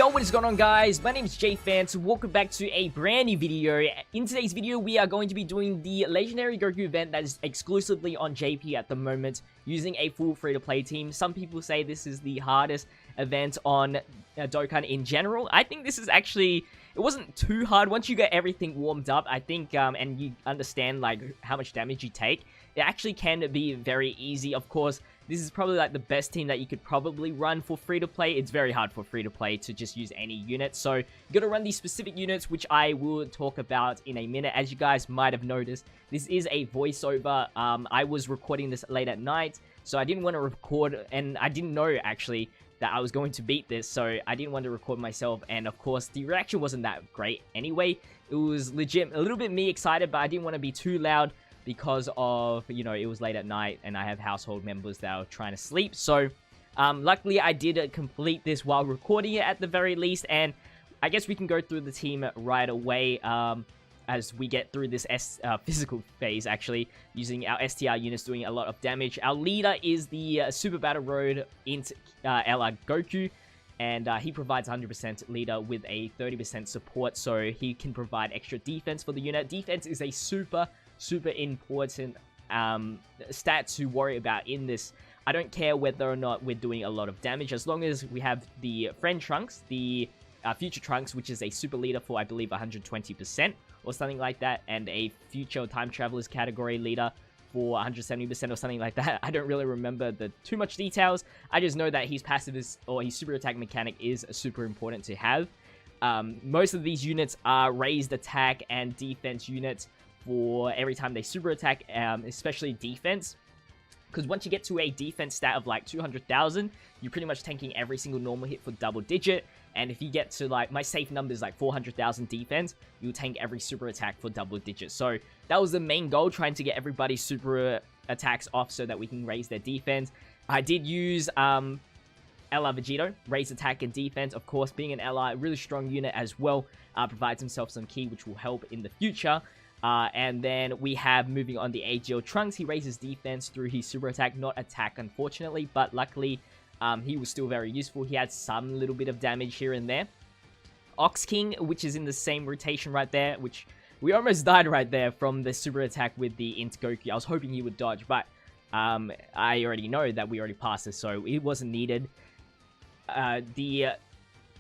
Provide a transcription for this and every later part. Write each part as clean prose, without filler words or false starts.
Yo, what is going on, guys? My name is JPhanta. Welcome back to a brand new video. In today's video, we are going to be doing the legendary Goku event that is exclusively on JP at the moment, using a full free-to-play team. Some people say this is the hardest event on Dokkan in general. I think this is actually... It wasn't too hard once you get everything warmed up, I think, and you understand, like, how much damage you take. It actually can be very easy. Of course, this is probably, like, the best team that you could probably run for free-to-play. It's very hard for free-to-play to just use any unit. So, you gotta run these specific units, which I will talk about in a minute. As you guys might have noticed, this is a voiceover. I was recording this late at night, so I didn't want to record, and I didn't know, actually, that I was going to beat this, so I didn't want to record myself, and of course, the reaction wasn't that great anyway. It was legit a little bit me excited, but I didn't want to be too loud because of, you know, it was late at night, and I have household members that are trying to sleep, so luckily I did complete this while recording it at the very least, and I guess we can go through the team right away, as we get through this physical phase, actually, using our STR units doing a lot of damage. Our leader is the Super Battle Road Int LR Goku, and he provides 100% leader with a 30% support, so he can provide extra defense for the unit. Defense is a super important stat to worry about in this. I don't care whether or not we're doing a lot of damage, as long as we have the Friend Trunks, the Future Trunks, which is a super leader for, I believe, 120%. Or something like that, and a future time travelers category leader for 170% or something like that. I don't really remember the too much details. I just know that his passive is, or his super attack mechanic is super important to have. Most of these units are raised attack and defense units for every time they super attack, especially defense. Because once you get to a defense stat of like 200,000, you're pretty much tanking every single normal hit for double digit. And if you get to, like, my safe number is like 400,000 defense, you'll tank every super attack for double digits. So that was the main goal, trying to get everybody's super attacks off so that we can raise their defense. I did use LR Vegito, raise attack and defense. Of course, being an LR, a really strong unit as well, provides himself some ki, which will help in the future. And then we have, moving on, the AGL Trunks. He raises defense through his super attack, not attack, unfortunately, but luckily he was still very useful. He had some little bit of damage here and there. Ox King, which is in the same rotation right there, which we almost died right there from the super attack with the Int Goku. I was hoping he would dodge, but I already know that we already passed this, so it wasn't needed. The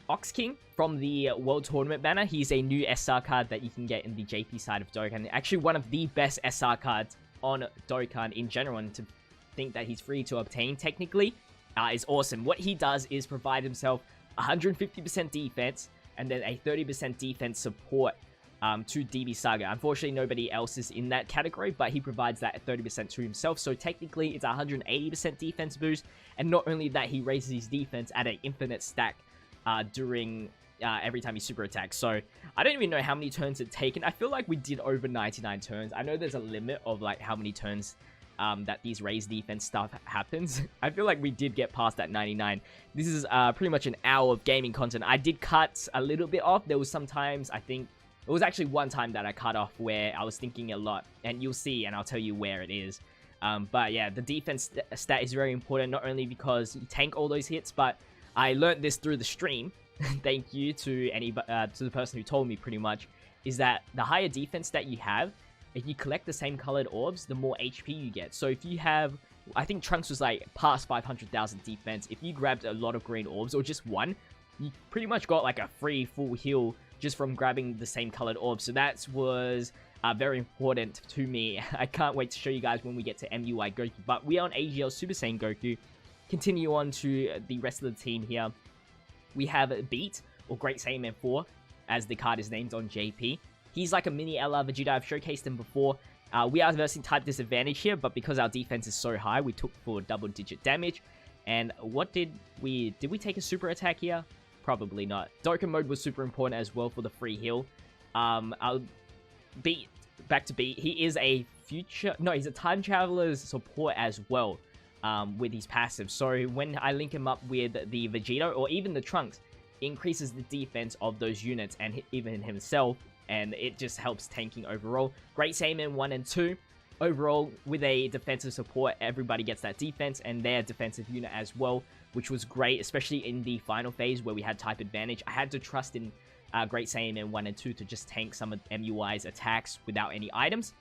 Ox King from the World Tournament banner, he's a new SR card that you can get in the JP side of Dokkan. Actually, one of the best SR cards on Dokkan in general, and to think that he's free to obtain, technically, is awesome. What he does is provide himself 150% defense and then a 30% defense support to DB Saga. Unfortunately, nobody else is in that category, but he provides that 30% to himself. So technically, it's a 180% defense boost. And not only that, he raises his defense at an infinite stack during every time he super attacks. So I don't even know how many turns it's taken. I feel like we did over 99 turns. I know there's a limit of like how many turns that these raised defense stuff happens. I feel like we did get past that 99. This is pretty much an hour of gaming content. I did cut a little bit off. There was sometimes, I think, it was actually one time that I cut off where I was thinking a lot, and you'll see, and I'll tell you where it is. But yeah, the defense stat is very important, not only because you tank all those hits, but I learned this through the stream. Thank you to the person who told me, pretty much, is that the higher defense stat you have, if you collect the same colored orbs, the more HP you get. So if you have, I think Trunks was like past 500,000 defense. If you grabbed a lot of green orbs, or just one, you pretty much got like a free full heal just from grabbing the same colored orbs. So that was very important to me. I can't wait to show you guys when we get to MUI Goku. But we are on AGL Super Saiyan Goku. Continue on to the rest of the team here. We have Beat, or Great Saiyaman 4, as the card is named on JP. He's like a mini LR Vegeta. I've showcased him before. We are versing type disadvantage here, but because our defense is so high, we took for double-digit damage. And what did we take a super attack here? Probably not. Dokkan mode was super important as well for the free heal. I'll Beat, back to Beat. He is a future, no, he's a time traveler's support as well, with his passive. So when I link him up with the Vegito or even the Trunks, it increases the defense of those units and even himself, and it just helps tanking overall. Great Saiyaman 1 and 2. overall, with a defensive support, everybody gets that defense and their defensive unit as well, which was great, especially in the final phase where we had type advantage. I had to trust in Great Saiyaman 1 and 2 to just tank some of MUI's attacks without any items.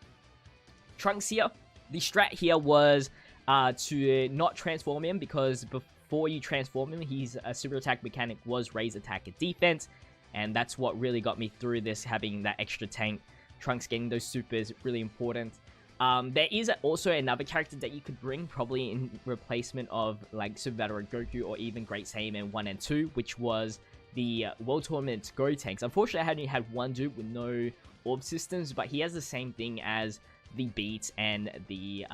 Trunks here, the strat here was to not transform him, because before you transform him, his super attack mechanic was raise attack and defense, and that's what really got me through this, having that extra tank. Trunks getting those supers, really important. There is also another character that you could bring, probably in replacement of like Super Battle Goku or even Great Saiyaman 1 and 2, which was the World Tournament Go tanks. Unfortunately, I only had one dude with no orb systems, but he has the same thing as the Beats and the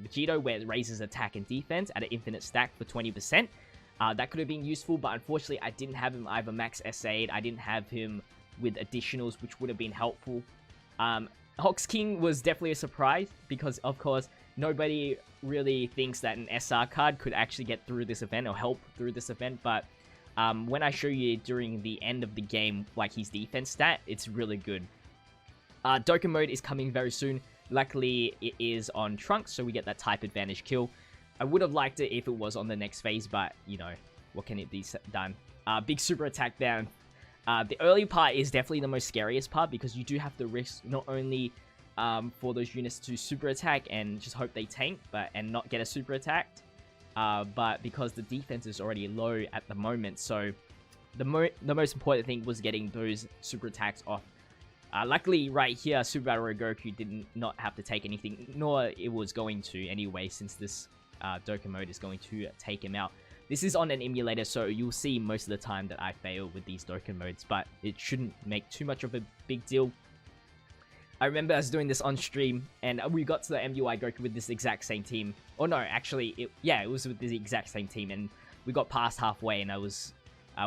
Vegito, where it raises attack and defense at an infinite stack for 20%. That could have been useful, but unfortunately, I didn't have him either max SA8. I didn't have him with additionals, which would have been helpful. Hox King was definitely a surprise, because of course nobody really thinks that an SR card could actually get through this event or help through this event, but when I show you during the end of the game like his defense stat, it's really good. Dokkan mode is coming very soon. Luckily it is on Trunks, so we get that type advantage kill. I would have liked it if it was on the next phase, but you know, what can it be done? Big super attack down. The early part is definitely the most scariest part, because you do have to risk not only for those units to super attack and just hope they tank, and not get a super attacked, but because the defense is already low at the moment, so the most important thing was getting those super attacks off. Luckily, right here, Super Battle Goku did not have to take anything, nor it was going to anyway, since this Dokkan mode is going to take him out. This is on an emulator, so you'll see most of the time that I fail with these Dokkan modes, but it shouldn't make too much of a big deal. I remember us doing this on stream, and we got to the MUI Goku with this exact same team. Or no, actually, it was with the exact same team, and we got past halfway, and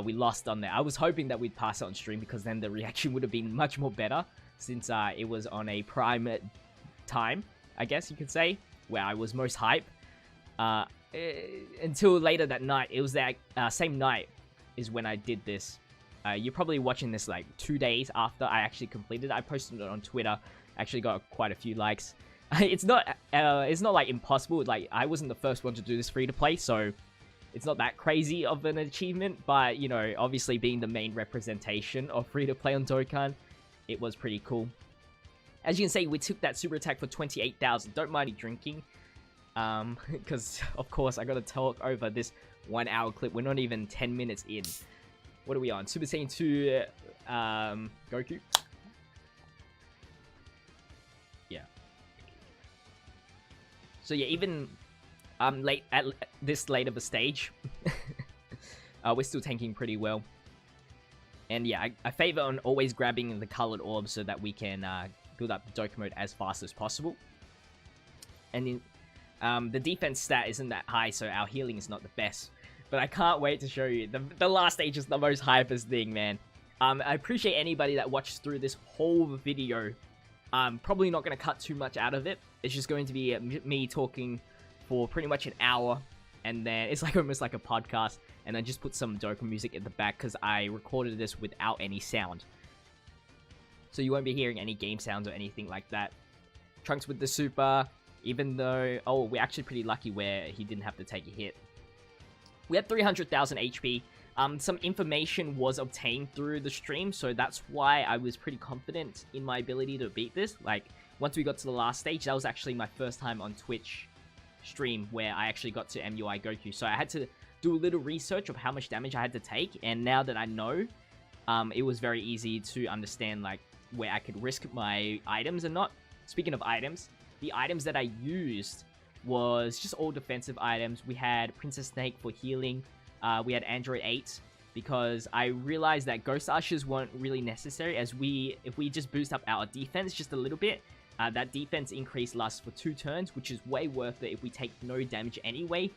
we lost on there. I was hoping that we'd pass it on stream, because then the reaction would have been much more better, since it was on a prime time, I guess you could say, where I was most hype. Until later that night. It was that same night is when I did this. You're probably watching this like 2 days after I actually completed it. I posted it on Twitter. Actually got quite a few likes. It's not like impossible. Like, I wasn't the first one to do this free to play, so it's not that crazy of an achievement. But you know, obviously being the main representation of free to play on Dokkan, it was pretty cool. As you can see, we took that super attack for 28,000. Don't mind me drinking. Because of course I gotta talk over this 1 hour clip. We're not even 10 minutes in. What are we on? Super Saiyan 2 Goku. Yeah. So yeah, even late at this late of a stage, we're still tanking pretty well. And yeah, I favor on always grabbing the colored orbs so that we can build up the Dokkan mode as fast as possible. And in the defense stat isn't that high, so our healing is not the best. But I can't wait to show you. The last stage is the most hypest thing, man. I appreciate anybody that watched through this whole video. Probably not going to cut too much out of it. It's just going to be me talking for pretty much an hour. And then it's like almost like a podcast. And then just put some Dokkan music in the back, because I recorded this without any sound. So you won't be hearing any game sounds or anything like that. Trunks with the super. Even though, oh, we're actually pretty lucky where he didn't have to take a hit. We had 300,000 HP. Some information was obtained through the stream, so that's why I was pretty confident in my ability to beat this. Like, once we got to the last stage, that was actually my first time on Twitch stream where I actually got to MUI Goku. So I had to do a little research of how much damage I had to take, and now that I know, it was very easy to understand, like, where I could risk my items and not. Speaking of items, the items that I used was just all defensive items. We had Princess Snake for healing. We had Android 8 because I realized that Ghost Ushers weren't really necessary, as if we just boost up our defense just a little bit, that defense increase lasts for 2 turns, which is way worth it if we take no damage anyway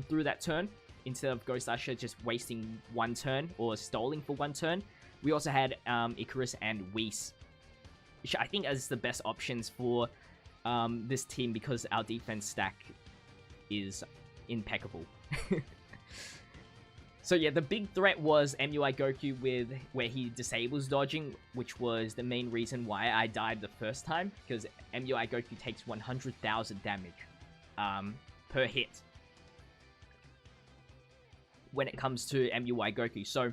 through that turn, instead of Ghost Usher just wasting 1 turn or stalling for 1 turn. We also had Icarus and Whis, which I think is the best options for this team, because our defense stack is impeccable. So yeah, the big threat was MUI Goku with where he disables dodging, which was the main reason why I died the first time, because MUI Goku takes 100,000 damage per hit when it comes to MUI Goku. So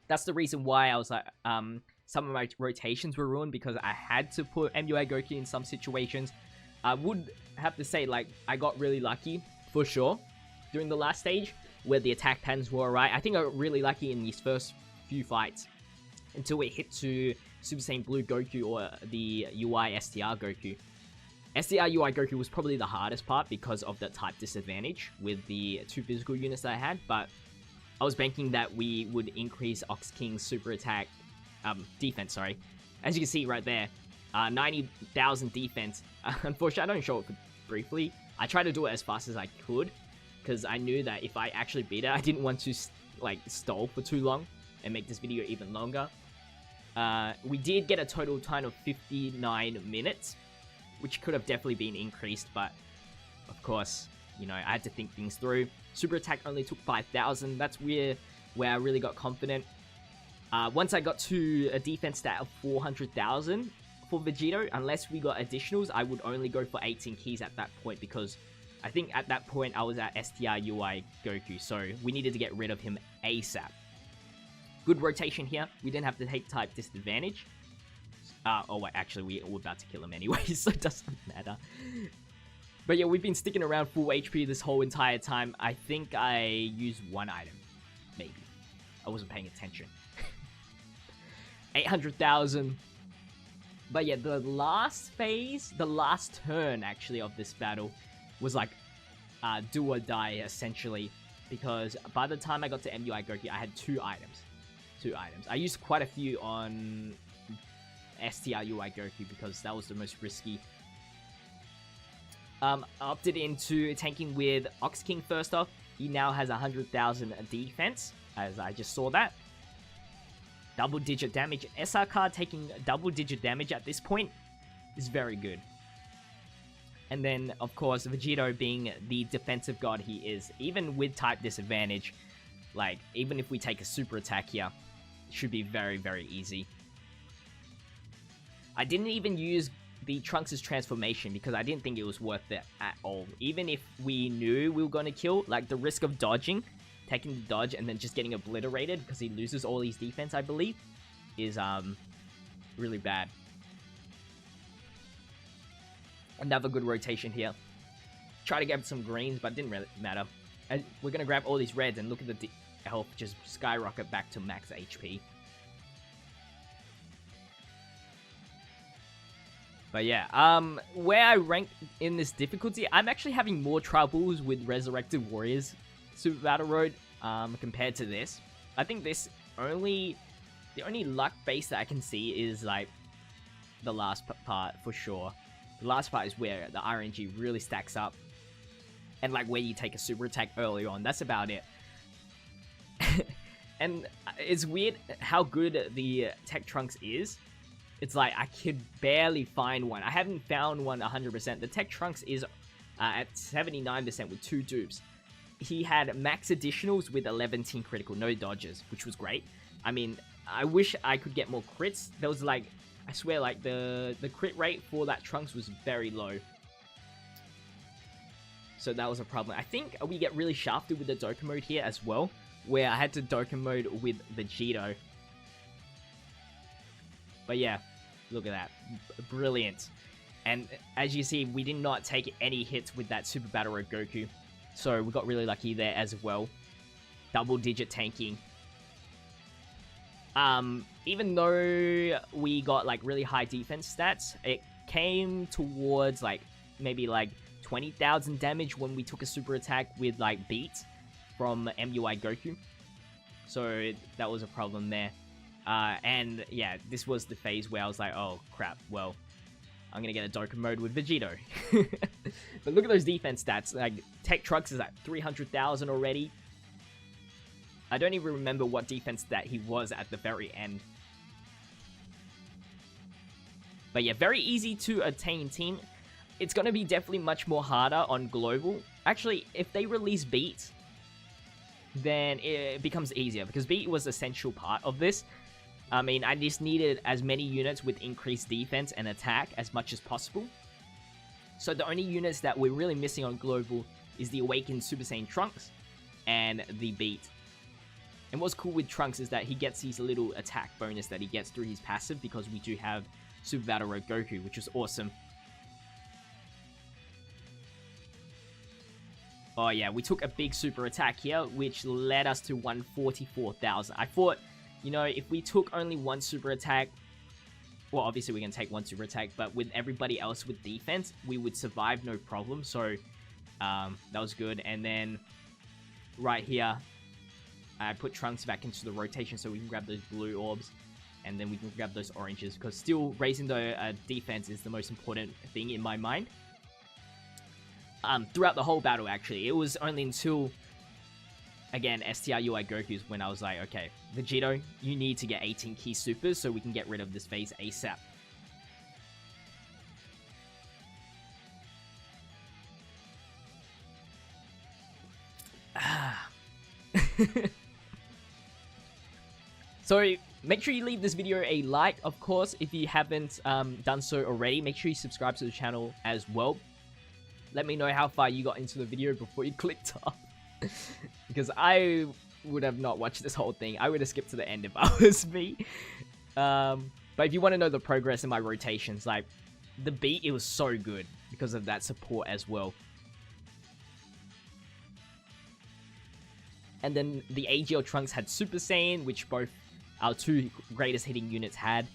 that's the reason why I was like, some of my rotations were ruined because I had to put MUI Goku in some situations. I would have to say, like, I got really lucky for sure during the last stage, where the attack patterns were alright. I think I got really lucky in these first few fights until it hit to Super Saiyan Blue Goku or the UI STR Goku. STR UI Goku was probably the hardest part because of the type disadvantage with the 2 physical units that I had, but I was banking that we would increase Ox King's super attack, defense, sorry. As you can see right there, 90,000 defense. Unfortunately, I don't show it briefly. I tried to do it as fast as I could, because I knew that if I actually beat it, I didn't want to, like, stall for too long and make this video even longer. We did get a total time of 59 minutes, which could have definitely been increased, but of course, you know, I had to think things through. Super attack only took 5,000. That's where I really got confident. Once I got to a defense stat of 400,000 for Vegito, unless we got additionals, I would only go for 18 keys at that point, because I think at that point I was at STR UI Goku, so we needed to get rid of him ASAP. Good rotation here. We didn't have to take type disadvantage. Oh wait, actually we were about to kill him anyway, so it doesn't matter. But yeah, we've been sticking around full HP this whole entire time. I think I used one item. Maybe. I wasn't paying attention. 800,000. But yeah, the last phase, the last turn actually of this battle was like do or die essentially, because by the time I got to MUI Goku, I had 2 items. 2 items. I used quite a few on STR UI Goku because that was the most risky. Opted into tanking with Ox King first off. He now has 100,000 defense, as I just saw that. Double-digit damage. SR card taking double-digit damage at this point is very good. And then, of course, Vegito being the defensive god he is, even with type disadvantage, like, even if we take a super attack here, it should be very, very easy. I didn't even use the Trunks' transformation because I didn't think it was worth it at all. Even if we knew we were going to kill, like, the risk of dodging, taking the dodge, and then just getting obliterated because he loses all his defense, I believe, is, really bad. Another good rotation here. Try to get some greens, but it didn't really matter. And we're going to grab all these reds and look at the health just skyrocket back to max HP. But yeah, where I rank in this difficulty, I'm actually having more troubles with Resurrected Warriors Super Battle Road compared to this. I think this the only luck base that I can see is like the last part for sure. The last part is where the RNG really stacks up. And like where you take a super attack early on. That's about it. And it's weird how good the Tech Trunks is. It's like I could barely find one. I haven't found one 100%. The Tech Trunks is at 79% with 2 dupes. He had max additionals with 11 critical, no dodges, which was great. I mean, I wish I could get more crits. There was like, I swear, like the crit rate for that Trunks was very low. So that was a problem. I think we get really shafted with the Dokkan mode here as well, where I had to Dokkan mode with Vegito. But yeah, look at that. Brilliant. And as you see, we did not take any hits with that Super Battle Road Goku. So we got really lucky there as well. Double-digit tanking. Even though we got like really high defense stats, it came towards like maybe like 20,000 damage when we took a super attack with like Beat from MUI Goku. So that was a problem there. And yeah, this was the phase where I was like, oh crap, well, I'm gonna get a Dokkan mode with Vegito. But look at those defense stats. Like, Tech Trunks is at 300,000 already. I don't even remember what defense that he was at the very end. But yeah, very easy to attain team. It's gonna be definitely much more harder on global. Actually, if they release Beat, then it becomes easier, because beat was an essential part of this. I mean, I just needed as many units with increased defense and attack as much as possible. So the only units that we're really missing on Global is the Awakened Super Saiyan Trunks and the Beat. And what's cool with Trunks is that he gets these little attack bonus that he gets through his passive, because we do have Super Battle Road Goku, which is awesome. Oh yeah, we took a big super attack here, which led us to 144,000. I thought, you know, if we took only one super attack, well, obviously we're going to take one super attack, but with everybody else with defense, we would survive no problem. So, that was good. And then, right here, I put Trunks back into the rotation so we can grab those blue orbs. And then we can grab those oranges, because still raising the defense is the most important thing in my mind. Throughout the whole battle, actually. It was only until, again, STR UI Goku's when I was like, okay, Vegito, you need to get 18 key supers so we can get rid of this phase ASAP. So, make sure you leave this video a like, of course, if you haven't done so already. Make sure you subscribe to the channel as well. Let me know how far you got into the video before you clicked off. Because I would have not watched this whole thing. I would have skipped to the end if I was me. But if you want to know the progress in my rotations, like, the beat, it was so good because of that support as well. And then the AGL Trunks had Super Saiyan, which both our two greatest hitting units had.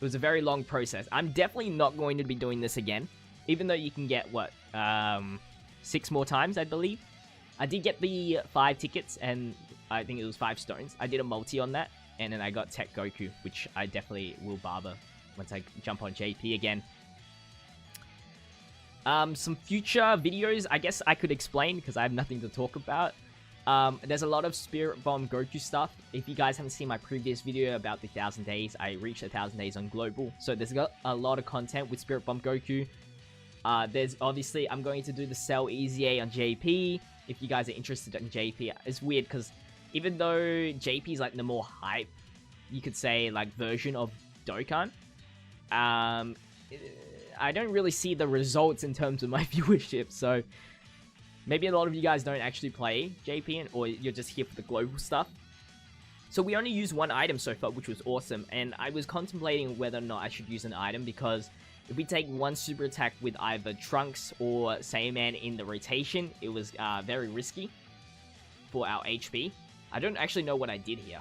It was a very long process. I'm definitely not going to be doing this again. Even though you can get, what, 6 more times, I believe. I did get the 5 tickets, and I think it was 5 stones. I did a multi on that, and then I got Tech Goku, which I definitely will barber once I jump on JP again. Some future videos, I guess I could explain, because I have nothing to talk about. There's a lot of Spirit Bomb Goku stuff. If you guys haven't seen my previous video about the 1000 days, I reached 1000 days on Global. So there's got a lot of content with Spirit Bomb Goku. There's obviously, I'm going to do the Cell EZA on JP. If you guys are interested in JP, it's weird because even though JP is like the more hype, you could say, like, version of Dokkan, I don't really see the results in terms of my viewership. So maybe a lot of you guys don't actually play JP, or you're just here for the global stuff. So we only used one item so far, which was awesome. And I was contemplating whether or not I should use an item, because if we take one super attack with either Trunks or Saiyaman in the rotation, it was very risky for our HP. I don't actually know what I did here.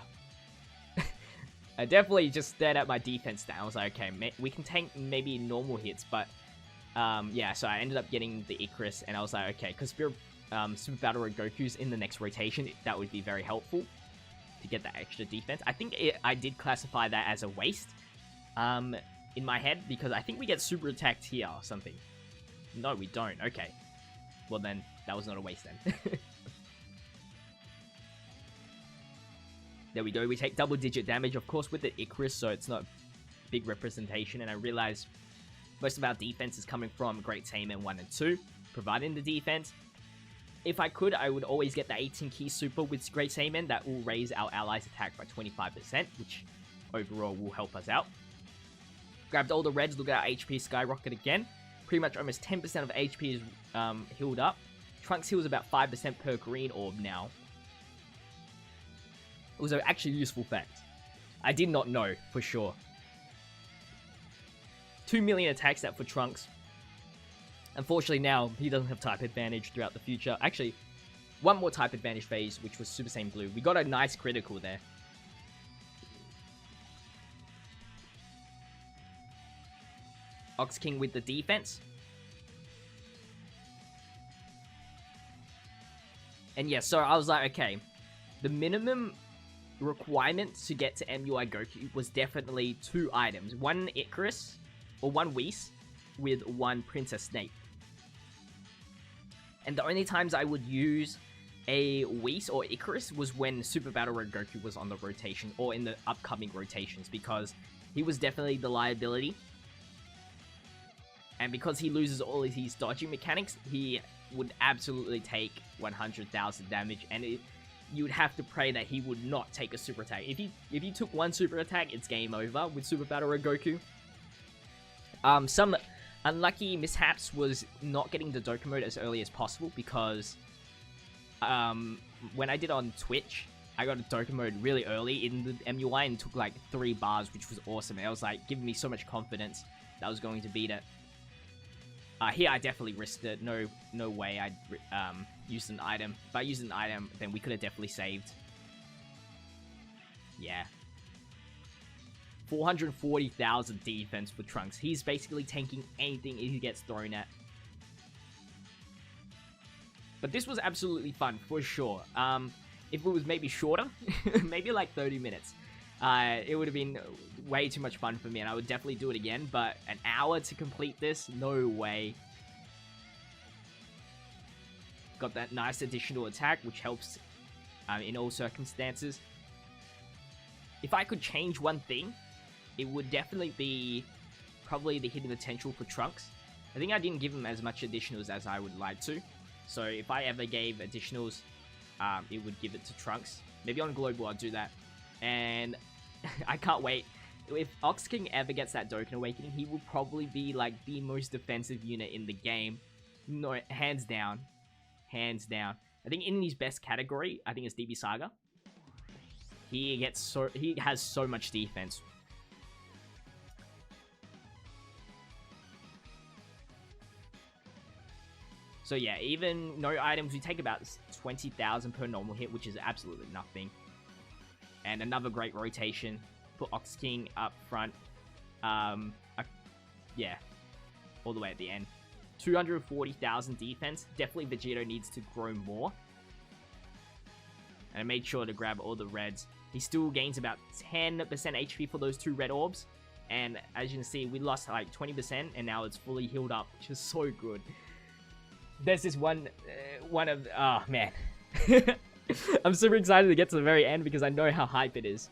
I definitely just stared at my defense stat. I was like, okay, we can tank maybe normal hits, but yeah, so I ended up getting the Icarus, and I was like, okay, because Super Battle Road Goku's in the next rotation, that would be very helpful to get that extra defense. I think I did classify that as a waste in my head, because I think we get super attacked here or something. No, we don't. Okay. Well, then, that was not a waste then. There we go. We take double-digit damage, of course, with the Icarus, so it's not big representation. And I realized most of our defense is coming from Great Saiyaman 1 and 2, providing the defense. If I could, I would always get the 18 key super with Great Saiyaman. That will raise our allies' attack by 25%, which overall will help us out. Grabbed all the reds. Look at our HP skyrocket again. Pretty much almost 10% of HP is healed up. Trunks heals about 5% per green orb now. It was an actually useful fact. I did not know for sure. 2 million attacks that for Trunks. Unfortunately now, he doesn't have type advantage throughout the future. Actually, one more type advantage phase, which was Super Saiyan Blue. We got a nice critical there. Ox King with the defense. And yeah, so I was like, okay, the minimum requirement to get to MUI Goku was definitely 2 items. One Icarus, or one Whis, with one Princess Snape. And the only times I would use a Whis or Icarus was when Super Battle Road Goku was on the rotation, or in the upcoming rotations, because he was definitely the liability. And because he loses all of his dodging mechanics, he would absolutely take 100,000 damage, and you would have to pray that he would not take a super attack. If he took one super attack, it's game over with Super Battle Road Goku. Some unlucky mishaps was not getting the Dokkan mode as early as possible, because when I did on Twitch, I got a Dokkan mode really early in the MUI and took like 3 bars, which was awesome. It was like giving me so much confidence that I was going to beat it. Here I definitely risked it. No way I'd used an item. If I used an item, then we could have definitely saved. Yeah. 440,000 defense for Trunks. He's basically tanking anything he gets thrown at. But this was absolutely fun, for sure. If it was maybe shorter, maybe like 30 minutes, it would have been way too much fun for me, and I would definitely do it again. But an hour to complete this? No way. Got that nice additional attack, which helps in all circumstances. If I could change one thing, it would definitely be probably the hidden potential for Trunks. I think I didn't give him as much additionals as I would like to. So if I ever gave additionals, it would give it to Trunks. Maybe on Global I'll do that. And I can't wait. If Ox King ever gets that Dokkan Awakening, he will probably be like the most defensive unit in the game. No, hands down. Hands down. I think in his best category, I think it's DB Saga. He has so much defense. So yeah, even no items, we take about 20,000 per normal hit, which is absolutely nothing. And another great rotation. Put Ox King up front. Yeah, all the way at the end. 240,000 defense. Definitely Vegito needs to grow more. And I made sure to grab all the reds. He still gains about 10% HP for those 2 red orbs. And as you can see, we lost like 20%, and now it's fully healed up, which is so good. There's this one of... Oh, man. I'm super excited to get to the very end because I know how hype it is.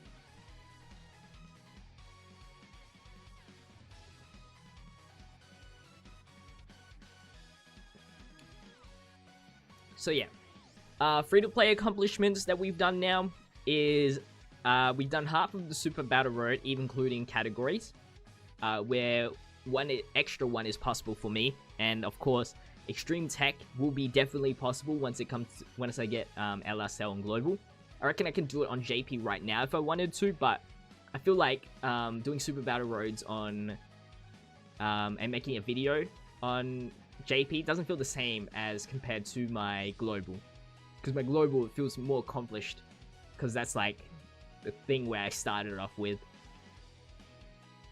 So yeah. Free-to-play accomplishments that we've done now is... we've done half of the Super Battle Road, even including categories. Where one extra one is possible for me. And of course... Extreme Tech will be definitely possible once I get LSL and Global. I reckon I can do it on JP right now if I wanted to, but I feel like doing Super Battle Roads on and making a video on JP doesn't feel the same as compared to my Global. Because my Global feels more accomplished, because that's like the thing where I started off with.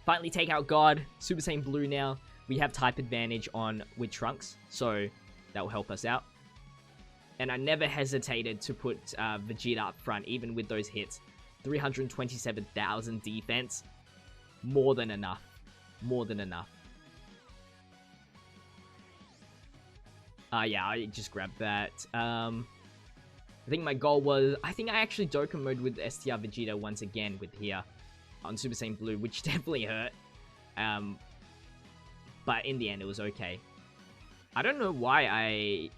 Finally take out God, Super Saiyan Blue now. We have type advantage on with Trunks, so that will help us out. And I never hesitated to put Vegeta up front, even with those hits. 327,000 defense. More than enough. More than enough. Yeah, I just grabbed that. I think my goal was... I think I actually Dokkan mode with STR Vegeta once again with here. On Super Saiyan Blue, which definitely hurt. But in the end, it was okay. I don't know why I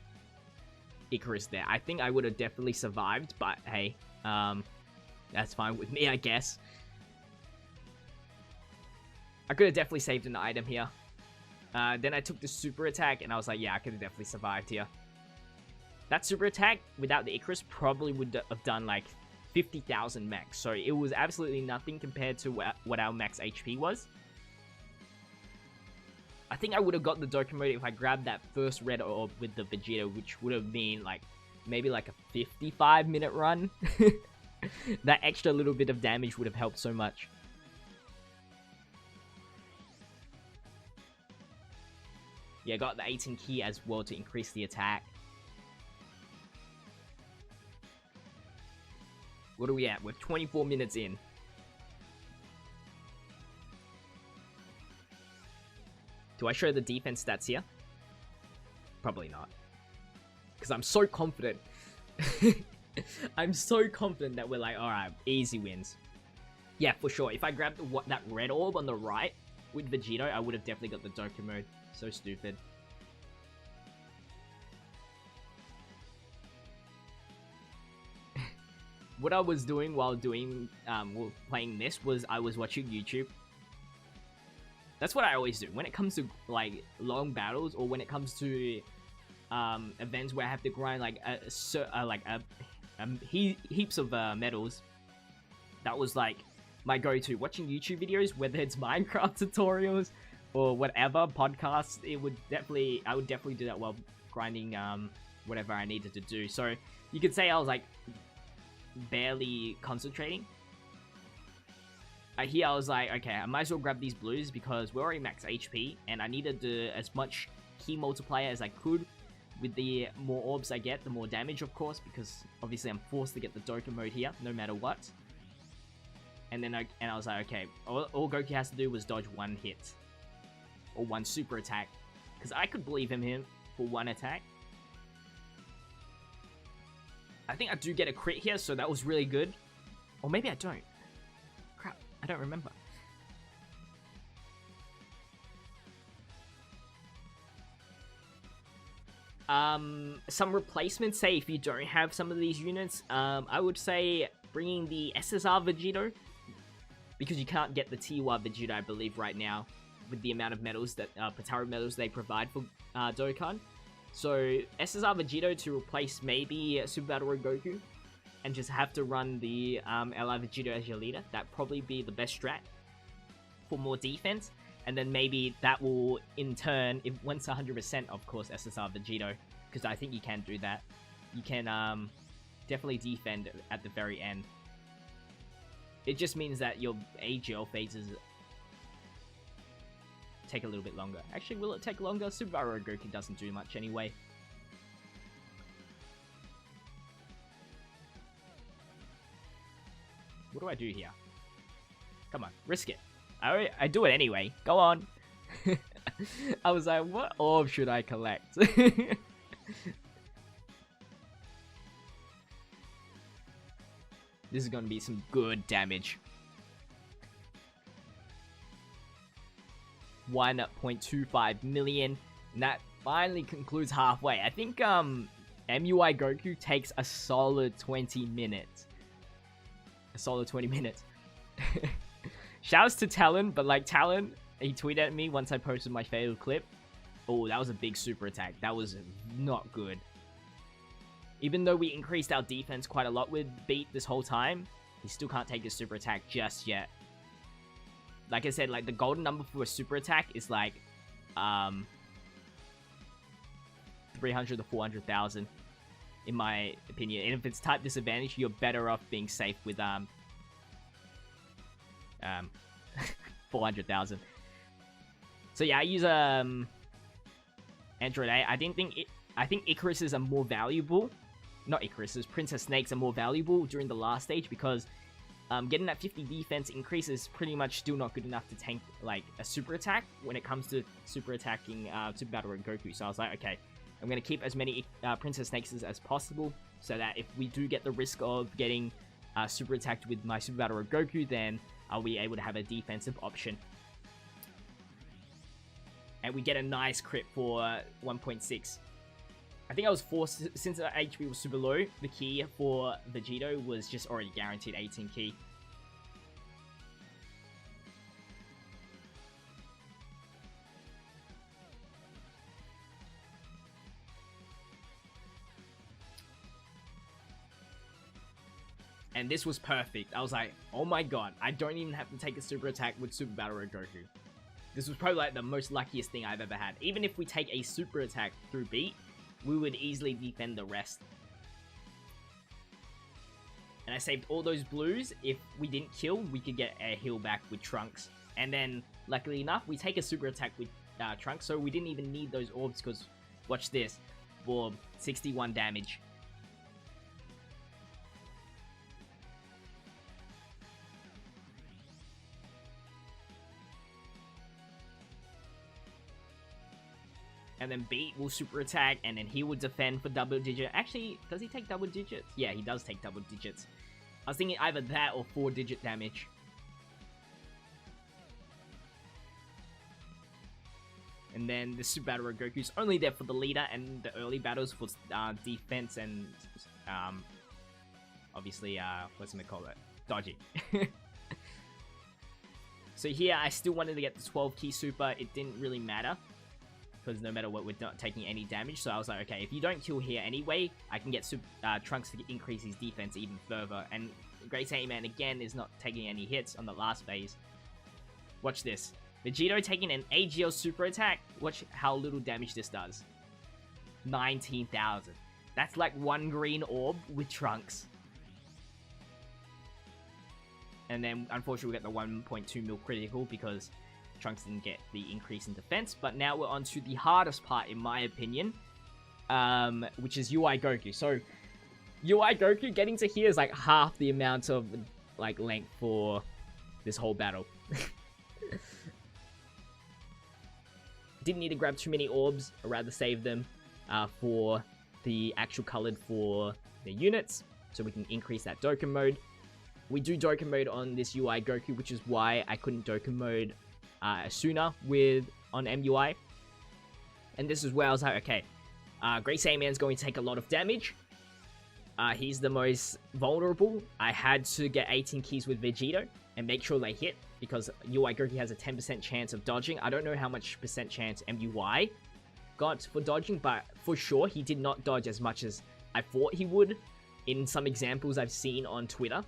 Icarus there. I think I would have definitely survived, but hey, that's fine with me, I guess. I could have definitely saved an item here. Then I took the super attack, and I was like, yeah, I could have definitely survived here. That super attack, without the Icarus, probably would have done like 50,000 max. So it was absolutely nothing compared to what our max HP was. I think I would have got the Dokkan mode if I grabbed that first red orb with the Vegeta, which would have been like, maybe like a 55-minute run. That extra little bit of damage would have helped so much. Yeah, got the 18 key as well to increase the attack. What are we at? We're 24 minutes in. Do I show the defense stats here? Probably not. Because I'm so confident. I'm so confident that we're like, alright, easy wins. Yeah, for sure. If I grabbed that red orb on the right with Vegito, I would have definitely got the Dokkan mode. So stupid. what I was doing while playing this was I was watching YouTube. That's what I always do when it comes to like long battles, or when it comes to events where I have to grind like heaps of medals. That was like my go-to, watching YouTube videos, whether it's Minecraft tutorials or whatever, podcasts. I would definitely do that while grinding whatever I needed to do. So you could say I was like barely concentrating. Here I was like, okay, I might as well grab these blues because we're already max HP, and I needed as much key multiplier as I could. With the more orbs I get, the more damage, of course, because obviously I'm forced to get the Dokkan mode here, no matter what. And then I was like, okay, all Goku has to do was dodge one hit. Or one super attack. Because I could believe in him for one attack. I think I do get a crit here, so that was really good. Or maybe I don't. Crap, I don't remember. Some replacements, say if you don't have some of these units, I would say bringing the SSR Vegito, because you can't get the Tiwa Vegito, I believe, right now, with the amount of medals that, Patara medals they provide for Dokkan. So, SSR Vegito to replace maybe Super Battle Road Goku, and just have to run the LR Vegito as your leader. That'd probably be the best strat for more defense. And then maybe that will, in turn, if once 100%, of course, SSR Vegito, because I think you can do that. You can definitely defend at the very end. It just means that your AGL phases take a little bit longer. Actually, will it take longer? Super Battle Road Goku doesn't do much anyway. What do I do here? Come on, risk it. I do it anyway. Go on. I was like, what orb should I collect? This is going to be some good damage. 1.25 million. And that finally concludes halfway. I think MUI Goku takes a solid 20 minutes. A solid 20 minutes. Shouts to Talon, but like Talon, he tweeted at me once I posted my failed clip. Oh, that was a big super attack. That was not good. Even though we increased our defense quite a lot with Beat this whole time, he still can't take a super attack just yet. Like I said, like the golden number for a super attack is like 300 to 400,000 in my opinion. And if it's type disadvantage, you're better off being safe with 400,000. So yeah, I use Android A. I think Icarus's are more valuable. Not Icarus's, Princess Snake's are more valuable during the last stage, because getting that 50 defense increase is pretty much still not good enough to tank like a super attack when it comes to super attacking Super Battle Road Goku. So I was like, okay, I'm gonna keep as many Princess Snakes as possible, so that if we do get the risk of getting super attacked with my Super Battle Road Goku, then I'll be able to have a defensive option. And we get a nice crit for 1.6. I think I was forced, since the HP was super low, the key for Vegito was just already guaranteed 18 key. And this was perfect. I was like, oh my god, I don't even have to take a super attack with Super Battle Road Goku. This was probably like the most luckiest thing I've ever had. Even if we take a super attack through Beat, we would easily defend the rest. And I saved all those blues. If we didn't kill, we could get a heal back with Trunks. And then, luckily enough, we take a super attack with Trunks, so we didn't even need those orbs, because, watch this, for 61 damage. And then Beat will super attack, and then he will defend for double digit. Actually, does he take double digits? Yeah, he does take double digits. I was thinking either that or 4-digit damage. And then the Super Battle Road Goku's only there for the leader, and the early battles for defense and obviously, what's it call it? Dodging. So here, I still wanted to get the 12 key super. It didn't really matter, because no matter what, we're not taking any damage. So I was like, okay, if you don't kill here anyway, I can get Trunks to increase his defense even further. And Great Saiyaman, again, is not taking any hits on the last phase. Watch this. Vegito taking an AGL super attack. Watch how little damage this does. 19,000. That's like one green orb with Trunks. And then, unfortunately, we got the 1.2 mil critical because Trunks didn't get the increase in defense. But now we're on to the hardest part, in my opinion, which is UI Goku. So, UI Goku getting to here is like half the amount of like length for this whole battle. Didn't need to grab too many orbs. I'd rather save them for the actual colored for the units, so we can increase that Dokkan mode. We do Dokkan mode on this UI Goku, which is why I couldn't Dokkan mode sooner on MUI. And this is where I was like, okay, Great Saiyaman's going to take a lot of damage. He's the most vulnerable. I had to get 18 keys with Vegito and make sure they hit, because UI Goku has a 10% chance of dodging. I don't know how much percent chance MUI got for dodging, but for sure he did not dodge as much as I thought he would in some examples I've seen on Twitter.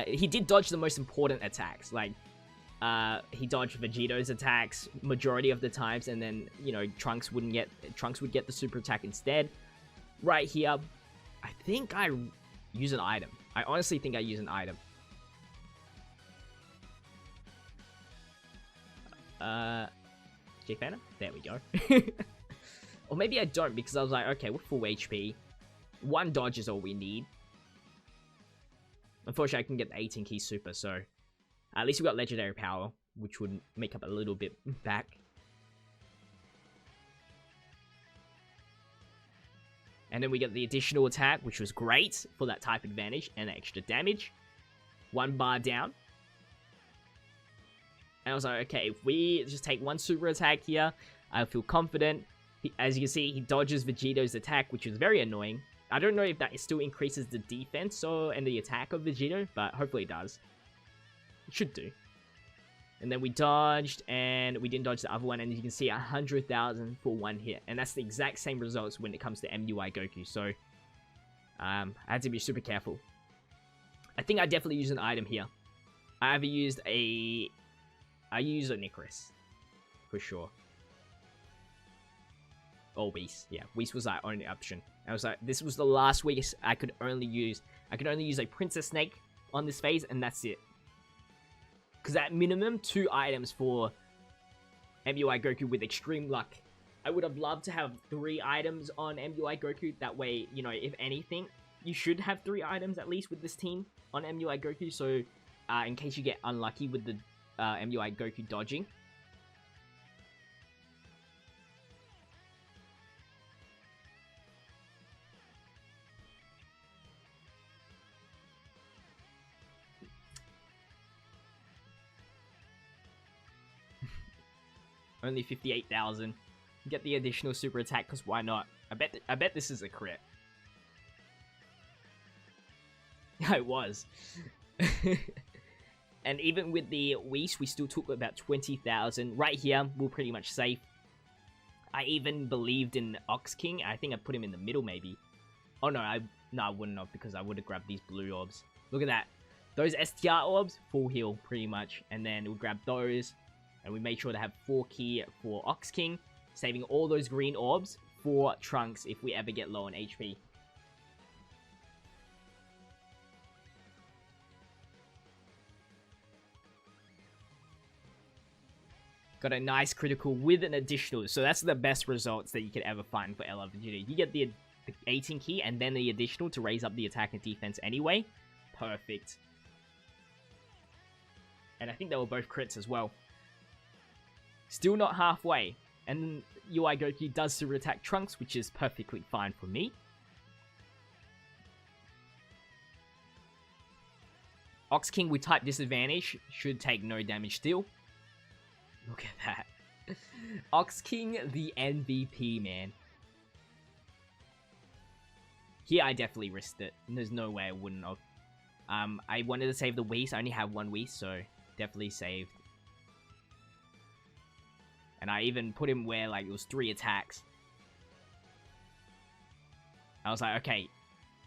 He did dodge the most important attacks, like he dodged Vegito's attacks majority of the times, and then, you know, Trunks would get the super attack instead. Right here, I think I use an item. I honestly think I use an item. JPhanta? There we go. Or maybe I don't, because I was like, okay, we're full HP. One dodge is all we need. Unfortunately, I can get the 18 key super, so at least we got legendary power, which would make up a little bit back. And then we get the additional attack, which was great for that type advantage and extra damage. 1 bar down. And I was like, okay, if we just take one super attack here, I feel confident. As you can see, he dodges Vegito's attack, which is very annoying. I don't know if that still increases the defense and the attack of Vegito, but hopefully it does. It should do. And then we dodged, and we didn't dodge the other one, and you can see 100,000 for one hit. And that's the exact same results when it comes to MUI Goku, so I had to be super careful. I think I definitely use an item here. I use a Nicaris, for sure. Or Whis. Yeah, Whis was our only option. I was like, this was the last Whis I could only use. I could only use a Princess Snake on this phase, and that's it. Because at minimum, 2 items for MUI Goku with extreme luck. I would have loved to have 3 items on MUI Goku. That way, you know, if anything, you should have 3 items at least with this team on MUI Goku. So, in case you get unlucky with the MUI Goku dodging. Only 58,000. Get the additional super attack, because why not? I bet this is a crit. It was. And even with the Whis, we still took about 20,000. Right here, we're pretty much safe. I even believed in Ox King. I think I put him in the middle, maybe. Oh, no, I wouldn't have, because I would have grabbed these blue orbs. Look at that. Those STR orbs, full heal, pretty much. And then we'll grab those. And we made sure to have 4 key for Ox King, saving all those green orbs for Trunks if we ever get low on HP. Got a nice critical with an additional, so that's the best results that you could ever find for LR Vegeta. You get the 18 key and then the additional to raise up the attack and defense anyway. Perfect. And I think they were both crits as well. Still not halfway. And UI Goku does super attack Trunks, which is perfectly fine for me. Ox King with type disadvantage should take no damage still. Look at that. Ox King, the MVP, man. Here, I definitely risked it. There's no way I wouldn't have. I wanted to save the Whis. I only have one Whis, so definitely saved. And I even put him where, like, it was 3 attacks. I was like, okay,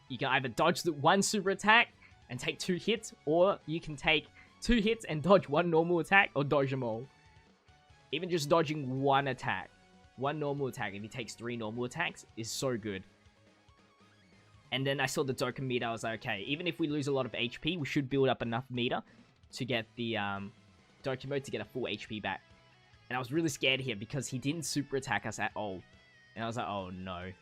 you can either dodge the 1 super attack and take 2 hits, or you can take 2 hits and dodge 1 normal attack, or dodge them all. Even just dodging 1 attack, 1 normal attack, if he takes 3 normal attacks, is so good. And then I saw the Dokkan meter, I was like, okay, even if we lose a lot of HP, we should build up enough meter to get the Dokkan mode to get a full HP back. And I was really scared here because he didn't super attack us at all. And I was like, oh no.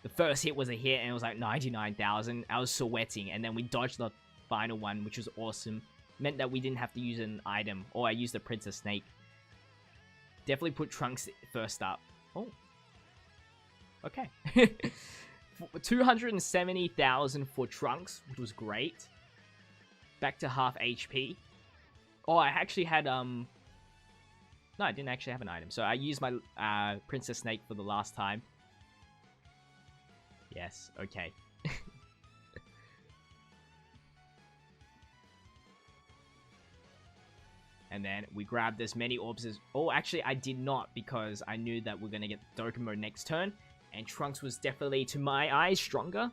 The first hit was a hit and it was like 99,000. I was sweating, and then we dodged the final one, which was awesome. Meant that we didn't have to use an item, or I used the Princess Snake. Definitely put Trunks first up. Oh. Okay. 270,000 for Trunks, which was great. Back to half HP. Oh, I actually had, no, I didn't actually have an item. So I used my Princess Snake for the last time. Yes, okay. And then we grabbed as many orbs as... Oh, actually, I did not, because I knew that we're going to get Dokkan mode next turn. And Trunks was definitely, to my eyes, stronger.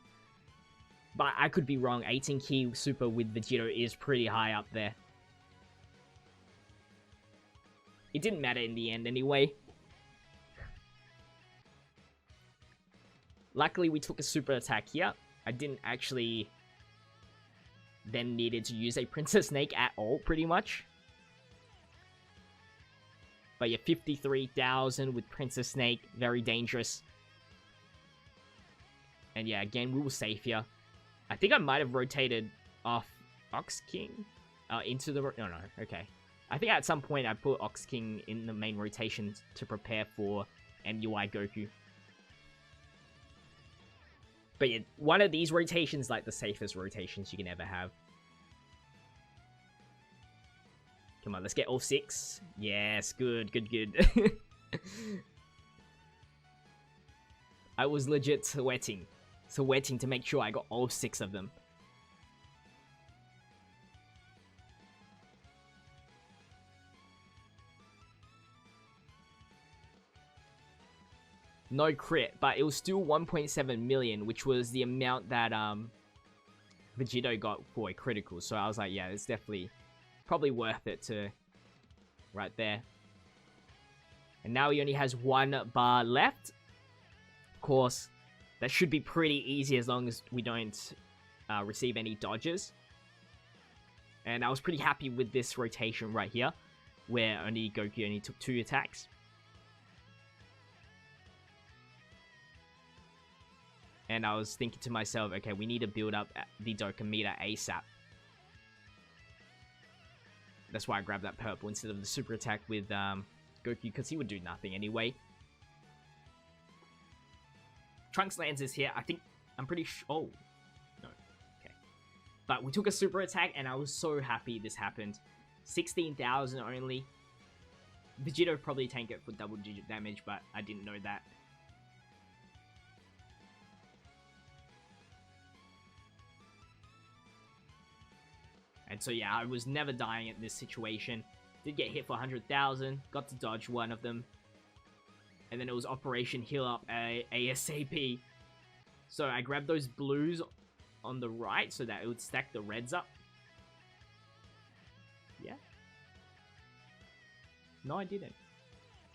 But I could be wrong. 18 key super with Vegito is pretty high up there. It didn't matter in the end anyway. Luckily, we took a super attack here. I didn't actually then needed to use a Princess Snake at all, pretty much. But yeah, 53,000 with Princess Snake. Very dangerous. And yeah, again, we were safe here. I think I might have rotated off Ox King into the... No, okay. I think at some point I put Ox King in the main rotation to prepare for MUI Goku. But yeah, one of these rotations, like the safest rotations you can ever have. Come on, let's get all 6. Yes, good. I was legit sweating to make sure I got all 6 of them. No crit, but it was still 1.7 million, which was the amount that Vegito got for a critical. So I was like, yeah, it's definitely probably worth it to right there. And now he only has 1 bar left. Of course, that should be pretty easy as long as we don't receive any dodges. And I was pretty happy with this rotation right here, where Goku only took 2 attacks. And I was thinking to myself, okay, we need to build up the Dokkan meter ASAP. That's why I grabbed that purple instead of the super attack with Goku, because he would do nothing anyway. Trunks lands is here. I'm pretty sure... Oh. No. Okay. But we took a super attack, and I was so happy this happened. 16,000 only. Vegito would probably tank it for double-digit damage, but I didn't know that. And so yeah, I was never dying in this situation. Did get hit for 100,000. Got to dodge one of them. And then it was Operation Heal Up ASAP. So I grabbed those blues on the right so that it would stack the reds up. Yeah. No, I didn't.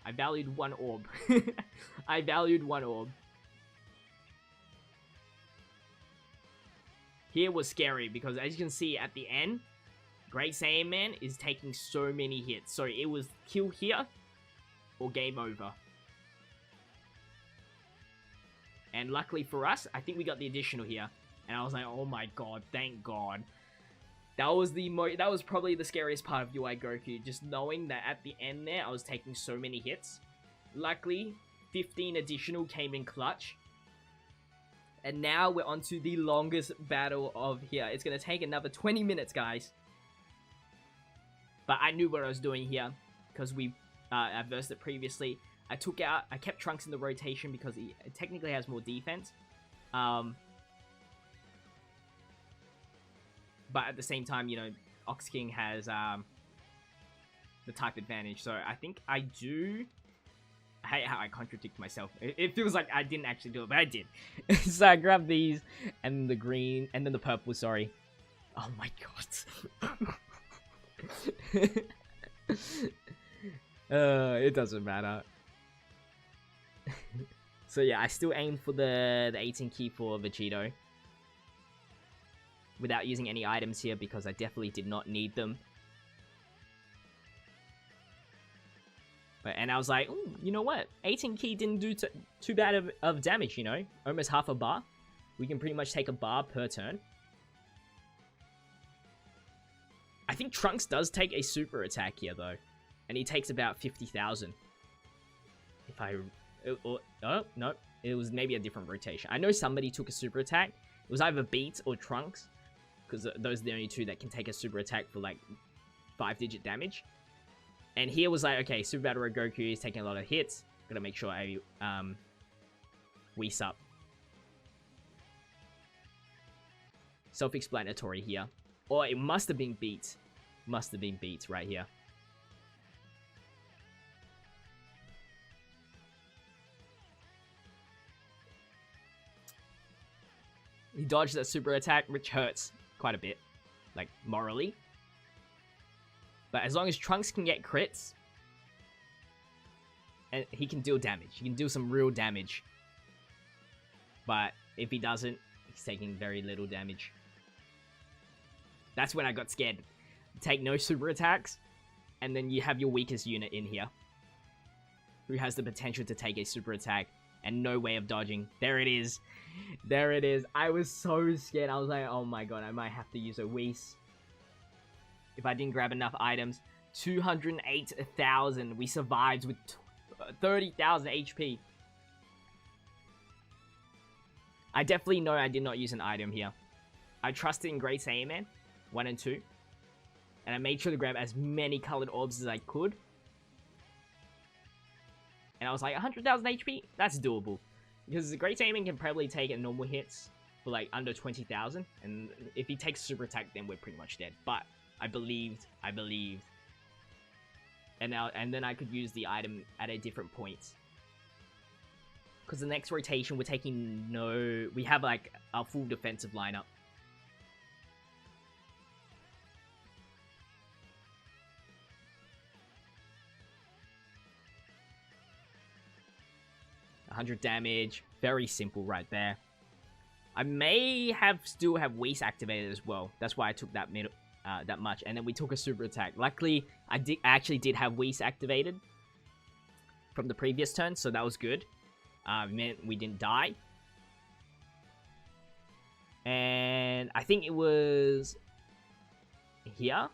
I valued 1 orb. I valued 1 orb. Here was scary because as you can see at the end, Great Saiyan Man is taking so many hits. So it was kill here or game over. And luckily for us, I think we got the additional here. And I was like, oh my god, thank god. That was probably the scariest part of UI Goku. Just knowing that at the end there, I was taking so many hits. Luckily, 15 additional came in clutch. And now we're on to the longest battle of here. It's going to take another 20 minutes, guys. But I knew what I was doing here because we versed it previously. I kept Trunks in the rotation because he technically has more defense. But at the same time, you know, Ox King has the type advantage. So I think I do. I hate how I contradict myself. It feels like I didn't actually do it, but I did. So I grabbed these, and the green, and then the purple, sorry. Oh my god. It doesn't matter. So yeah, I still aim for the 18 key for Vegito. Without using any items here, because I definitely did not need them. And I was like, ooh, you know what? 18 key didn't do too bad of damage, you know? Almost half a bar. We can pretty much take a bar per turn. I think Trunks does take a super attack here, though. And he takes about 50,000. If I... Oh, no. It was maybe a different rotation. I know somebody took a super attack. It was either Beats or Trunks. Because those are the only two that can take a super attack for, like, 5-digit damage. And here was like, okay, Super Battle Road Goku is taking a lot of hits. Gotta make sure I, Whis up. Self-explanatory here. Or it must have been Beats. Must have been Beats right here. He dodged that super attack, which hurts quite a bit. Like, morally. But as long as Trunks can get crits, and he can deal damage. He can deal some real damage. But if he doesn't, he's taking very little damage. That's when I got scared. Take no super attacks, and then you have your weakest unit in here, who has the potential to take a super attack, and no way of dodging. There it is. There it is. I was so scared. I was like, oh my god, I might have to use a Whis. If I didn't grab enough items. 208,000. We survived with 30,000 HP. I definitely know I did not use an item here. I trusted in Great Saiyaman 1 and 2. And I made sure to grab as many colored orbs as I could. And I was like, 100,000 HP? That's doable. Because the Great Saiyaman can probably take a normal hits for like under 20,000. And if he takes super attack, then we're pretty much dead. But I believed. And then I could use the item at a different point. Because the next rotation, we're taking no... We have like a full defensive lineup. $100 damage. Very simple right there. I may still have Whis activated as well. That's why I took that much. And then we took a super attack. Luckily, I actually did have Whis activated from the previous turn, so that was good. Meant we didn't die. And I think it was here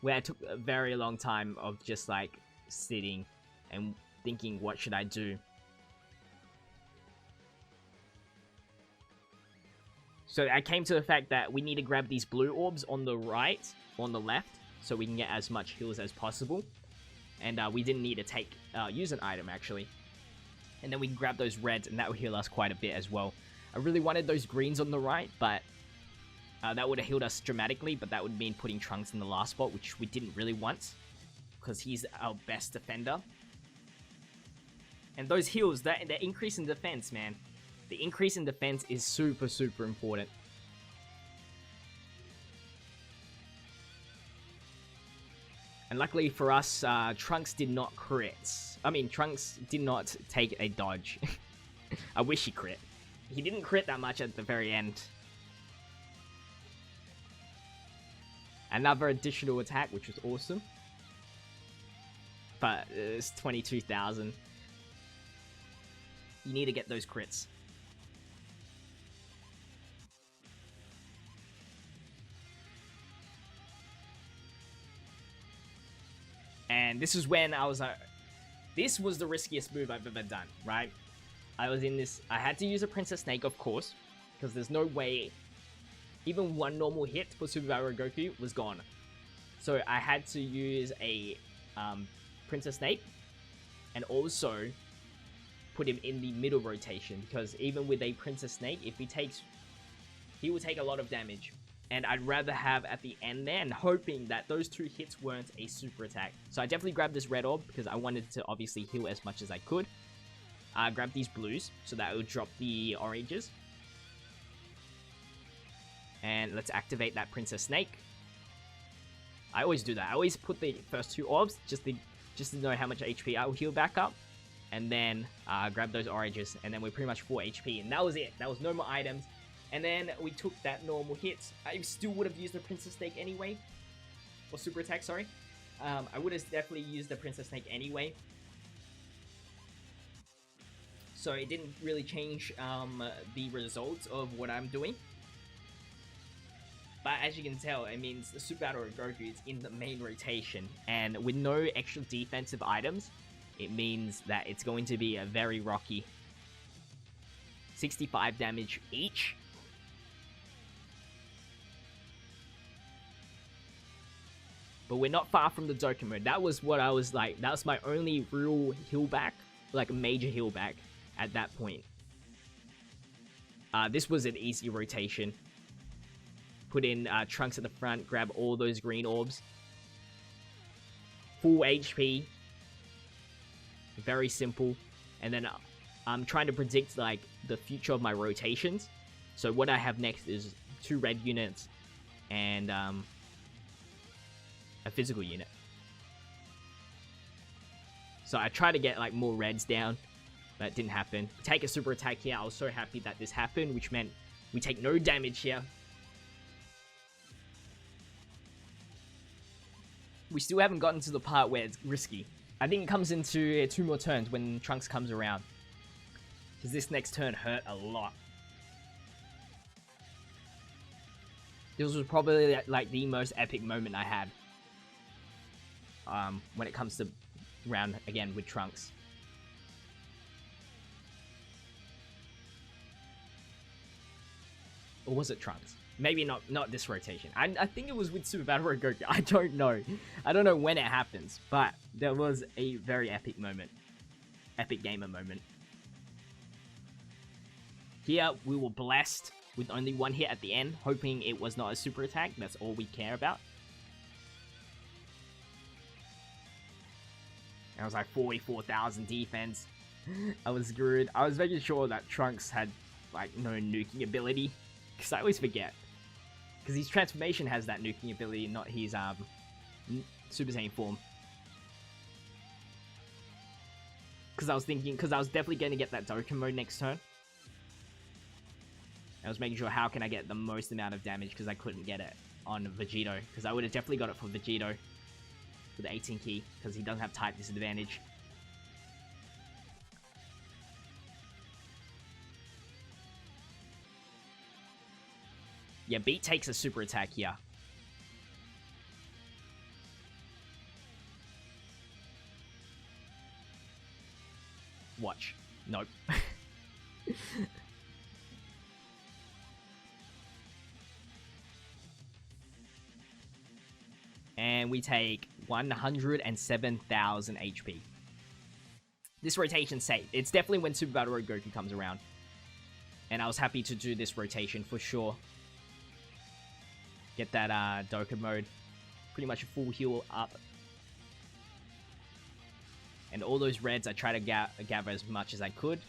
where I took a very long time of just like sitting and thinking, what should I do? So I came to the fact that we need to grab these blue orbs on the right, on the left, so we can get as much heals as possible. And we didn't need to use an item, actually. And then we can grab those reds, and that will heal us quite a bit as well. I really wanted those greens on the right, but that would have healed us dramatically, but that would mean putting Trunks in the last spot, which we didn't really want, because he's our best defender. And those heals, the increase in defense, man. The increase in defense is super, super important. And luckily for us, Trunks did not crit. I mean, Trunks did not take a dodge. I wish he crit. He didn't crit that much at the very end. Another additional attack, which was awesome. But it's 22,000. You need to get those crits. And this is when I was like, this was the riskiest move I've ever done, right? I was in this, I had to use a Princess Snake, of course, because there's no way, even one normal hit for Super Battle Road Goku was gone. So I had to use a Princess Snake, and also put him in the middle rotation, because even with a Princess Snake, if he will take a lot of damage. And I'd rather have at the end there, and hoping that those 2 hits weren't a super attack. So I definitely grabbed this red orb because I wanted to obviously heal as much as I could. Grab these blues so that it would drop the oranges. And let's activate that Princess Snake. I always do that. I always put the first 2 orbs just to know how much HP I will heal back up. And then grab those oranges, and then we're pretty much 4 HP. And that was it. That was no more items. And then we took that normal hit. I still would have used the Princess Snake anyway. Or super attack, sorry. I would have definitely used the Princess Snake anyway. So it didn't really change the results of what I'm doing. But as you can tell, it means the Super Battle of Goku is in the main rotation. And with no extra defensive items, it means that it's going to be a very rocky 65 damage each. But we're not far from the Dokkan mode. That was what I was like. That was my only real heal back. Like a major heal back at that point. This was an easy rotation. Put in Trunks at the front. Grab all those green orbs. Full HP. Very simple. And then I'm trying to predict like the future of my rotations. So what I have next is 2 red units. And a physical unit. So I try to get like more reds down. That didn't happen. Take a super attack here. I was so happy that this happened, which meant we take no damage here. We still haven't gotten to the part where it's risky. I think it comes into 2 more turns when Trunks comes around. Because this next turn hurt a lot. This was probably like the most epic moment I had. When it comes to round again with Trunks. Or was it Trunks? Maybe not this rotation. I think it was with Super Battle Road Goku. I don't know. I don't know when it happens. But there was a very epic moment. Epic gamer moment. Here, we were blessed with only 1 hit at the end. Hoping it was not a super attack. That's all we care about. I was like 44,000 defense. I was screwed. I was making sure that Trunks had like no nuking ability. Because I always forget. Because his transformation has that nuking ability, not his Super Saiyan form. Because I was definitely going to get that Dokkan mode next turn. I was making sure how can I get the most amount of damage because I couldn't get it on Vegito. Because I would have definitely got it for Vegito. With the 18 key, because he doesn't have type disadvantage. Yeah, Beat takes a super attack here. Watch. Nope. And we take 107,000 HP. This rotation's safe. It's definitely when Super Battle Road Goku comes around. And I was happy to do this rotation for sure. Get that Dokkan mode. Pretty much a full heal up. And all those reds I try to gather as much as I could.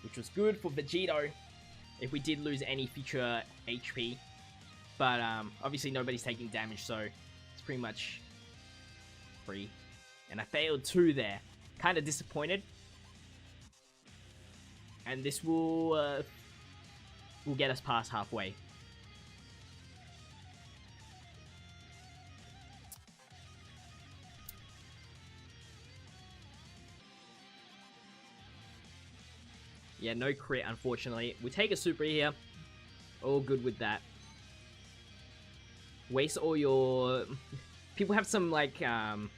Which was good for Vegito. If we did lose any future HP. But obviously nobody's taking damage, so it's pretty much free. And I failed 2 there. Kind of disappointed. And this will get us past halfway. Yeah, no crit, unfortunately. We take a super here. All good with that. Waste all your... People have some, like, some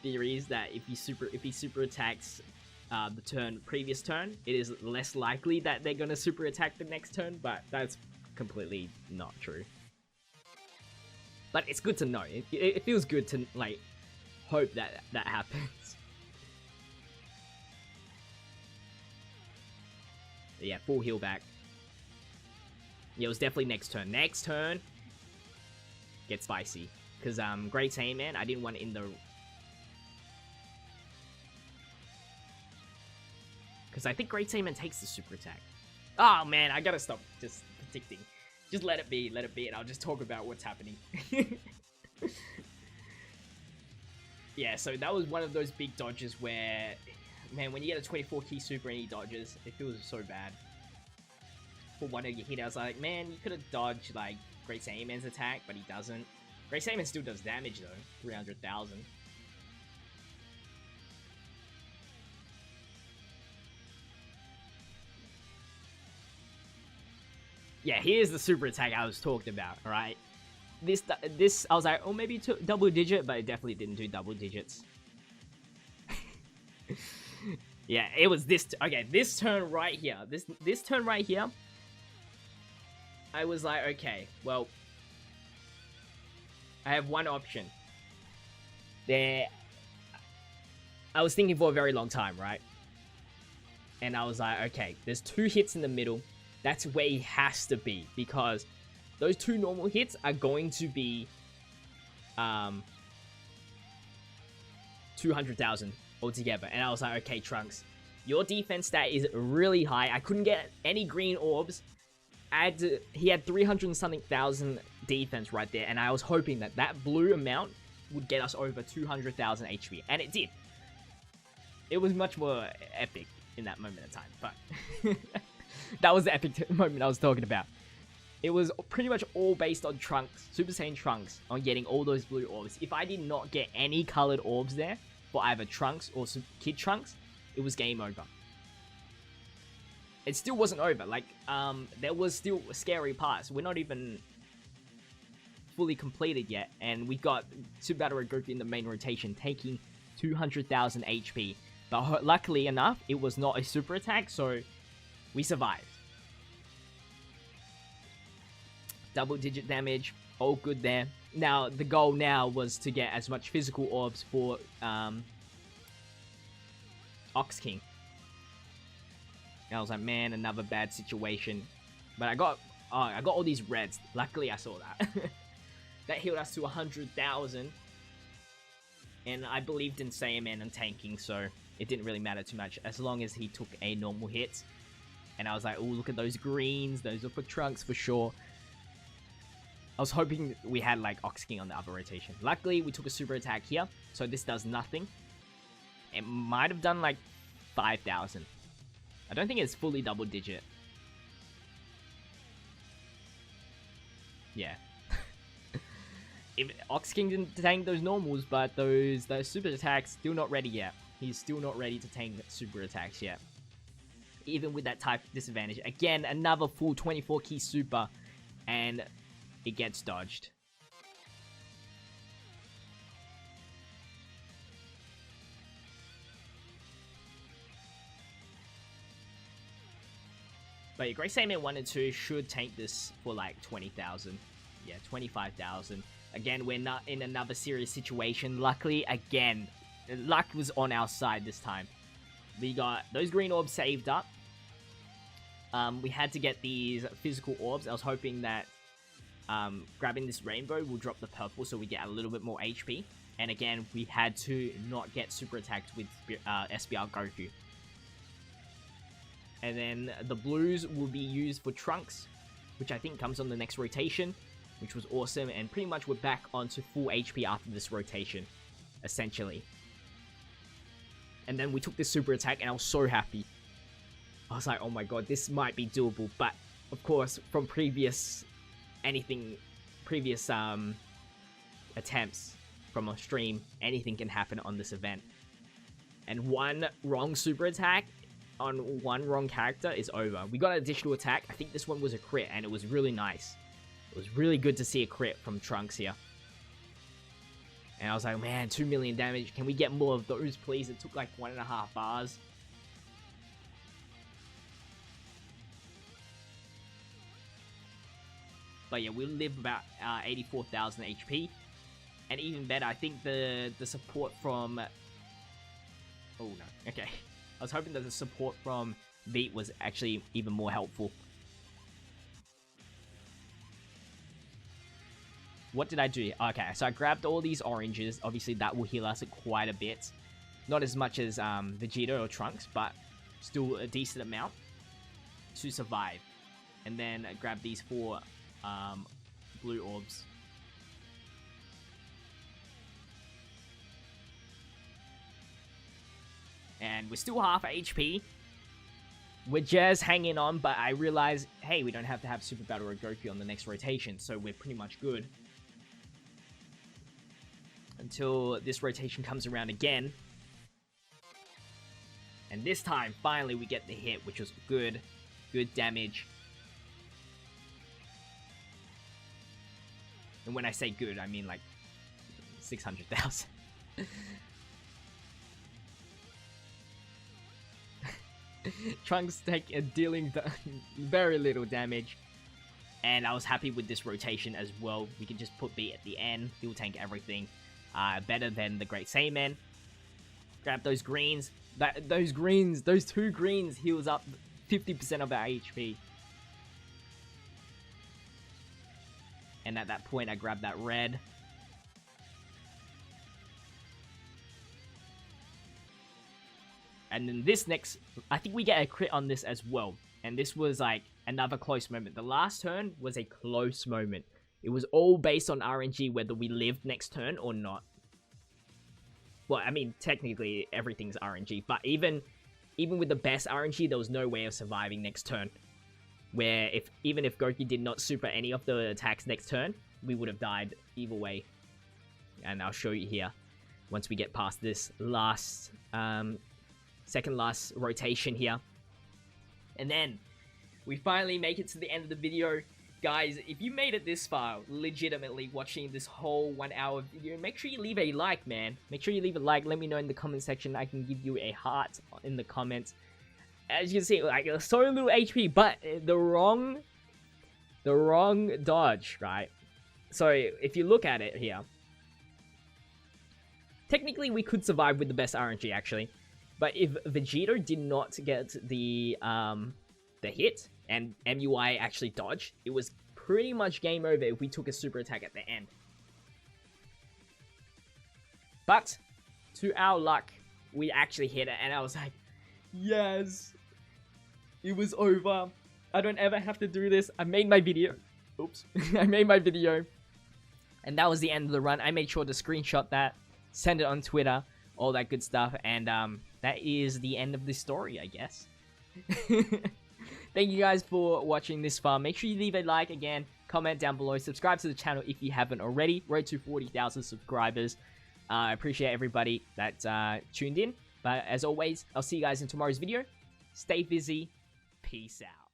theories that if he super attacks the previous turn, it is less likely that they're gonna super attack the next turn, but that's completely not true. But it's good to know. It feels good to, like, hope that happens. Yeah, full heal back. Yeah, it was definitely next turn. Next turn, get spicy. Because Great Saiyan, I didn't want it in the... Because I think Great Saiyan takes the super attack. Oh man, I gotta stop just predicting. Just let it be, and I'll just talk about what's happening. Yeah, so that was one of those big dodges where, man, when you get a 24 key super and he dodges, it feels so bad. For one of your hit, I was like, man, you could have dodged, like, Great Saiyaman's attack, but he doesn't. Great Saiyaman still does damage, though. 300,000. Yeah, here's the super attack I was talking about, alright? This, I was like, oh, maybe double digit, but it definitely didn't do double digits. Yeah, it was this, okay, this turn right here, this turn right here, I was like, okay, well, I have one option. I was thinking for a very long time, right? And I was like, okay, there's 2 hits in the middle. That's where he has to be, because those 2 normal hits are going to be 200,000 altogether. And I was like, okay, Trunks, your defense stat is really high. I couldn't get any green orbs. He had 300 and something thousand defense right there, and I was hoping that that blue amount would get us over 200,000 HP, and it did. It was much more epic in that moment of time, but that was the epic moment I was talking about. It was pretty much all based on Trunks, Super Saiyan Trunks, on getting all those blue orbs. If I did not get any colored orbs there for either Trunks or Kid Trunks, it was game over. It still wasn't over. Like, there was still scary parts. We're not even fully completed yet, and we got Super Battle Red Goku in the main rotation, taking 200,000 HP. But luckily enough, it was not a super attack, so we survived. Double-digit damage, all good there. Now, the goal now was to get as much physical orbs for Ox King. And I was like, man, another bad situation. But I got all these reds. Luckily, I saw that. That healed us to 100,000. And I believed in Saiyaman and tanking, so it didn't really matter too much, as long as he took a normal hit. And I was like, oh, look at those greens. Those are for Trunks for sure. I was hoping we had, like, Ox King on the other rotation. Luckily, we took a super attack here, so this does nothing. It might have done, like, 5,000. I don't think it's fully double digit. Yeah. If Ox King didn't tank those normals, but those super attacks, still not ready yet. He's still not ready to tank super attacks yet. Even with that type disadvantage. Again, another full 24 key super, and it gets dodged. But yeah, Great Saiyaman 1 and 2 should tank this for like 20,000. Yeah, 25,000. Again, we're not in another serious situation. Luckily, again, luck was on our side this time. We got those green orbs saved up. We had to get these physical orbs. I was hoping that grabbing this rainbow will drop the purple so we get a little bit more HP. And again, we had to not get super attacked with SBR Goku. And then the blues will be used for Trunks, which I think comes on the next rotation, which was awesome. And pretty much we're back onto full HP after this rotation, essentially. And then we took this super attack, and I was so happy. I was like, oh my god, this might be doable. But, of course, from previous attempts from a stream, anything can happen on this event. And one wrong super attack on one wrong character is over. We got an additional attack. I think this one was a crit, and it was really nice. It was really good to see a crit from Trunks here. And I was like, man, 2 million damage. Can we get more of those, please? It took like 1.5 bars. But yeah, we live about 84,000 HP. And even better, I think the support from... Oh no, okay. I was hoping that the support from beat was actually even more helpful. What did I do? Okay, so I grabbed all these oranges. Obviously, that will heal us quite a bit. Not as much as Vegeta or Trunks, but still a decent amount to survive. And then I grabbed these 4 blue orbs. And we're still half HP. We're just hanging on, but I realized, hey, we don't have to have Super Battle or Goku on the next rotation, so we're pretty much good. Until this rotation comes around again. And this time, finally, we get the hit, which was good. Good damage. And when I say good, I mean like 600,000. Trunks dealing very little damage. And I was happy with this rotation as well. We can just put B at the end. He'll tank everything. Better than the Great Saiyaman. Grab those greens. Those 2 greens heals up 50% of our HP. And at that point, I grabbed that red. And then this next, I think we get a crit on this as well. And this was like another close moment. The last turn was a close moment. It was all based on RNG whether we lived next turn or not. Well, I mean, technically everything's RNG, but even with the best RNG, there was no way of surviving next turn. Where even if Goku did not super any of the attacks next turn, we would have died either way. And I'll show you here once we get past this last, second last rotation here. And then we finally make it to the end of the video. Guys, if you made it this far, legitimately watching this whole 1 hour video, make sure you leave a like, man. Make sure you leave a like. Let me know in the comment section. I can give you a heart in the comments. As you can see, like, so little HP, but the wrong dodge, right? So if you look at it here, technically we could survive with the best RNG actually, but if Vegeta did not get the hit and MUI actually dodged, it was pretty much game over if we took a super attack at the end. But to our luck, we actually hit it, and I was like, yes, it was over. I don't ever have to do this. I made my video. Oops. I made my video. And that was the end of the run. I made sure to screenshot that, send it on Twitter, all that good stuff. And that is the end of this story, I guess. Thank you guys for watching this far. Make sure you leave a like again, comment down below, subscribe to the channel if you haven't already. Road to 40,000 subscribers. I appreciate everybody that tuned in. But as always, I'll see you guys in tomorrow's video. Stay busy. Peace out.